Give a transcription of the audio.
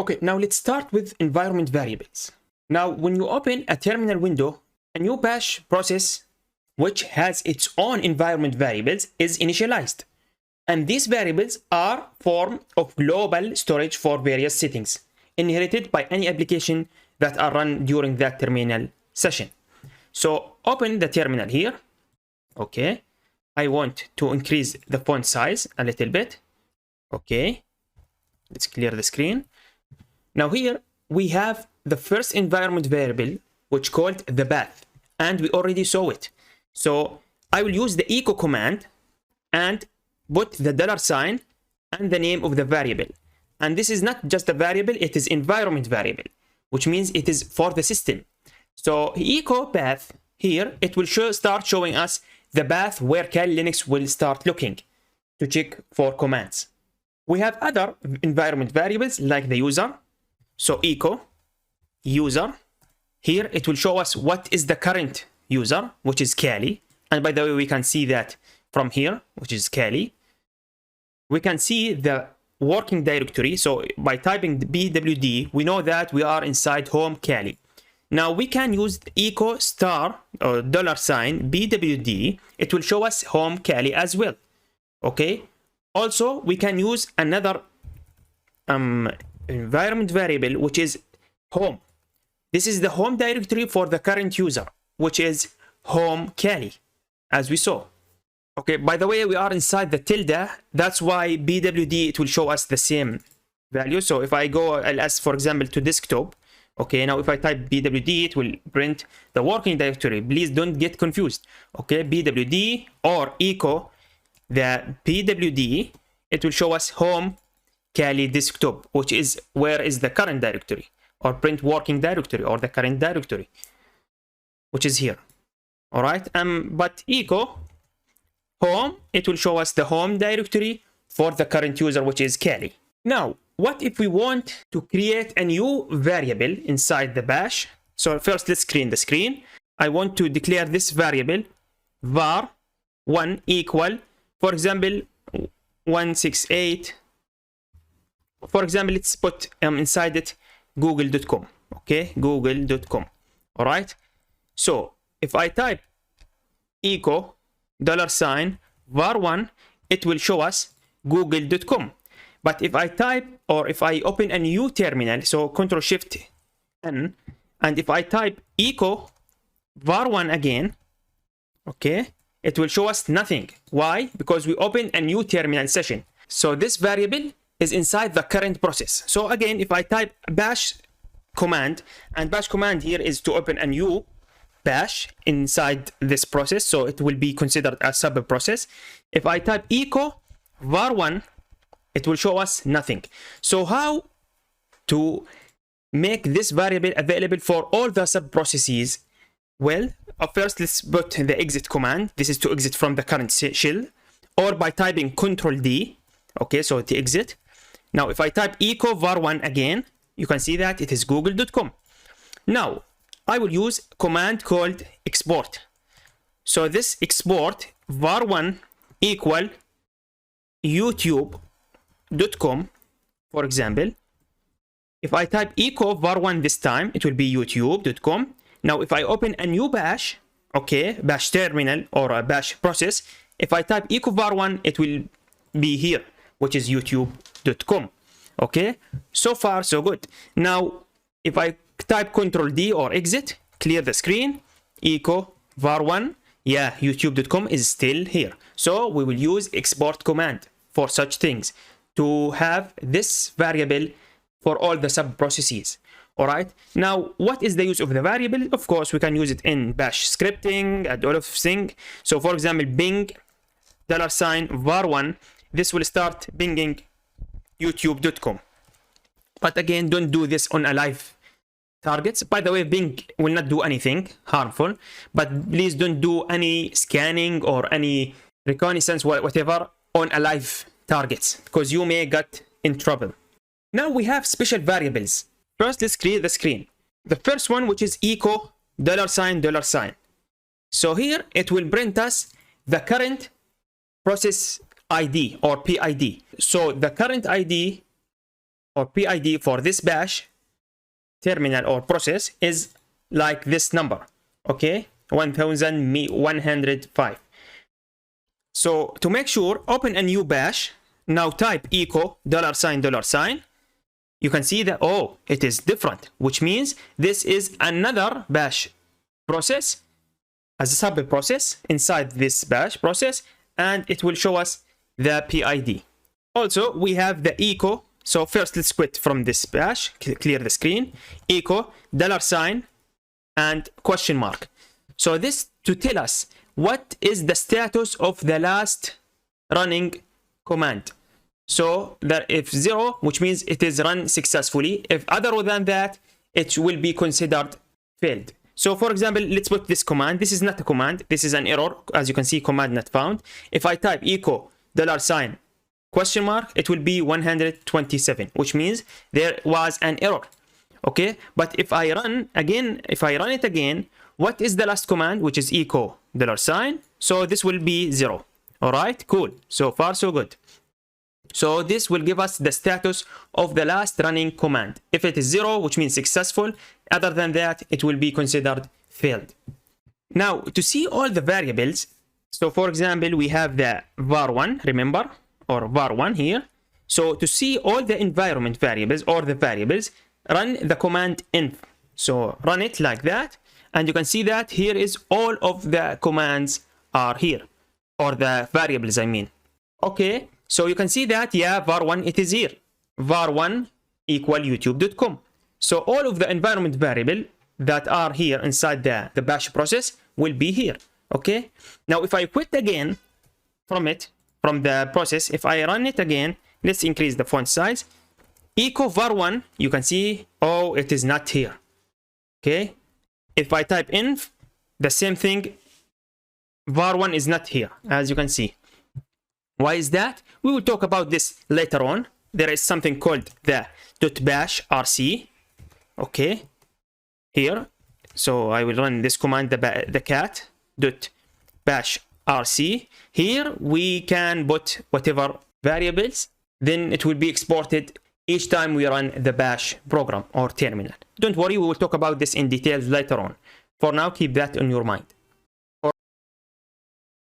Okay, now let's start with environment variables. Now, when you open a terminal window, a new bash process which has its own environment variables is initialized. And these variables are form of global storage for various settings, inherited by any application that are run during that terminal session. So open the terminal here. Okay, I want to increase the font size a little bit. Okay, let's clear the screen. Now here we have the first environment variable, which called the path, and we already saw it. So I will use the echo command and put the $sign and the name of the variable. And this is not just a variable, it is environment variable, which means it is for the system. So echo path here, it will start showing us the path where Kali Linux will start looking to check for commands. We have other environment variables like the user. So echo user, here it will show us what is the current user, which is Kali. And by the way, we can see that from here, which is Kali. We can see the working directory. So by typing the pwd, we know that we are inside home Kali. Now we can use echo star or $sign pwd. It will show us home Kali as well. Okay. Also, we can use another environment variable, which is home. This is the home directory for the current user, which is home Kali, as we saw. Okay, by the way, we are inside the tilde. That's why pwd, it will show us the same value. So if I go ls, for example, to desktop, okay, now if I type pwd, it will print the working directory. Please don't get confused. Okay, pwd or echo the pwd, it will show us home Kali desktop, which is where is the current directory, or print working directory or the current directory, which is here. All right, but echo home, it will show us the home directory for the current user, which is Kali. Now, what if we want to create a new variable inside the bash? So first, let's clean the screen. I want to declare this variable var1 equal, for example, 168. For example, let's put inside it google.com. Okay, google.com. All right. So if I type echo $sign var1, it will show us google.com. But if I type, or if I open a new terminal, so Ctrl Shift N, and if I type echo var1 again, okay, it will show us nothing. Why? Because we open a new terminal session. So this variable is inside the current process. So again, if I type bash command, and bash command here is to open a new bash inside this process, so it will be considered a sub process. If I type echo var1, it will show us nothing. So how to make this variable available for all the sub processes? Well, first let's put the exit command. This is to exit from the current shell, or by typing Ctrl D. Okay, so the exit. Now if I type echo var1 again, you can see that it is google.com. Now I will use command called export. So this export var1 equal youtube.com, for example. If I type echo var1 this time, it will be youtube.com. Now if I open a new bash, okay, bash terminal or a bash process, if I type echo var1, it will be here, which is youtube.com. Okay, so far so good. Now if I type Ctrl D or exit, clear the screen, echo var1, yeah, youtube.com is still here. So we will use export command for such things to have this variable for all the sub processes. All right, now what is the use of the variable? Of course, we can use it in bash scripting and all of things. So for example, bing $sign var1, this will start pinging youtube.com. But again, don't do this on a live targets. By the way, Bing will not do anything harmful, but please don't do any scanning or any reconnaissance, whatever, on a live targets, because you may get in trouble. Now we have special variables. First, let's clear the screen. The first one, which is echo $sign. So here it will print us the current process ID or PID. So the current ID or PID for this bash terminal or process is like this number, okay, 1105. So to make sure, open a new bash. Now type echo $$. You can see that, oh, it is different, which means this is another bash process as a sub process inside this bash process, and it will show us the PID. Also, we have the echo. So first, let's quit from this bash, clear the screen, echo $, and question mark. So this to tell us what is the status of the last running command. So that if 0, which means it is run successfully. If other than that, it will be considered failed. So for example, let's put this command. This is not a command. This is an error. As you can see, command not found. If I type echo $, question mark, it will be 127, which means there was an error. Okay, but if I run it again, what is the last command, which is echo $? So this will be 0. All right, cool. So far, so good. So this will give us the status of the last running command. If it is 0, which means successful, other than that, it will be considered failed. Now, to see all the variables, so for example, we have the var1, remember, or var1 here. So to see all the environment variables or the variables, run the command inf. So run it like that, and you can see that here is all of the commands are here, or the variables, I mean. Okay, so you can see that, yeah, var1, it is here. var1 equal youtube.com. So all of the environment variable that are here inside the bash process will be here. Okay, now if I quit again from the process, if I run it again, let's increase the font size. Echo var1, you can see, oh, it is not here. Okay, if I type inf, the same thing, var1 is not here, as you can see. Why is that? We will talk about this later on. There is something called the .bash rc. Okay, here. So I will run this command, the cat .bash rc. Here we can put whatever variables, then it will be exported each time we run the bash program or terminal. Don't worry, we will talk about this in details later on. For now, keep that in your mind.